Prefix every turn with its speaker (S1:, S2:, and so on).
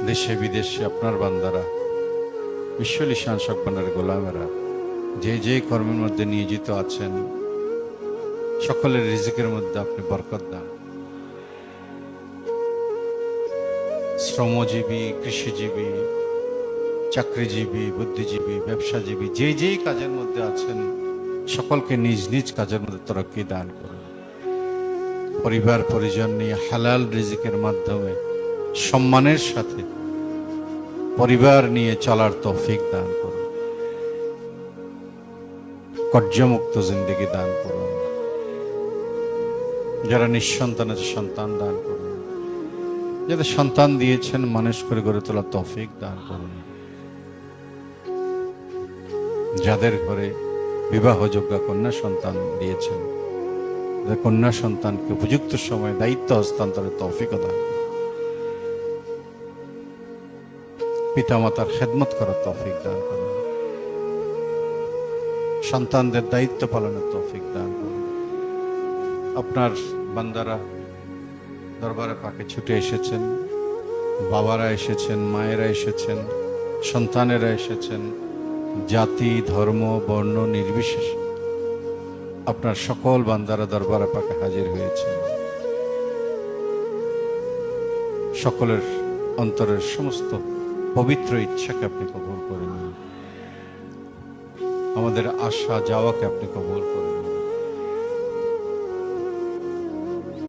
S1: দেশে বিদেশে আপনার বান্দারা, বিশ্ব লিশান সকবানের গোলামেরা যে যে কর্মের মধ্যে নিয়োজিত আছেন, সকলের রিজিকের মধ্যে আপনি বরকত দান। শ্রমজীবী, কৃষিজীবী, চাকরিজীবী, বুদ্ধিজীবী, ব্যবসাজীবী যে যেই কাজের মধ্যে আছেন, সকলকে নিজ নিজ কাজের মধ্যে তরক্কি দান করুন। পরিবার পরিজন নিয়ে হালাল রিজিকের মাধ্যমে সম্মানের সাথে পরিবার নিয়ে চলার তৌফিক দান করুন। কর্জমুক্ত জিন্দেগি দান করুন। যারা নিঃসন্তান আছে সন্তান দান করুন। যাদের সন্তান দিয়েছেন মানুষ করে গড়ে তোলার তৌফিক দান করুন। যাদের ঘরে বিবাহযোগ্য কন্যা সন্তান দিয়েছেন, কন্যা সন্তানকে উপযুক্ত সময় দায়িত্ব হস্তান্তরের তৌফিক দান করুন। পিতামাতার খেদমত করার তৌফিক দান করুন। সন্তানদের দায়িত্ব পালনের তৌফিক দান করুন। আপনার বান্দারা দরবারে পাকে ছুটে এসেছেন, বাবারা এসেছেন, মায়েরা এসেছেন, সন্তানেরা এসেছেন, জাতি ধর্ম বর্ণ নির্বিশেষে আপনার সকল বান্দারা দরবারে পাকে হাজির হয়েছেন। সকলের অন্তরের সমস্ত পবিত্র ইচ্ছাকে আপনি কবুল করে নিন। আমাদের আশা যাওয়াকে আপনি কবুল করে নিন।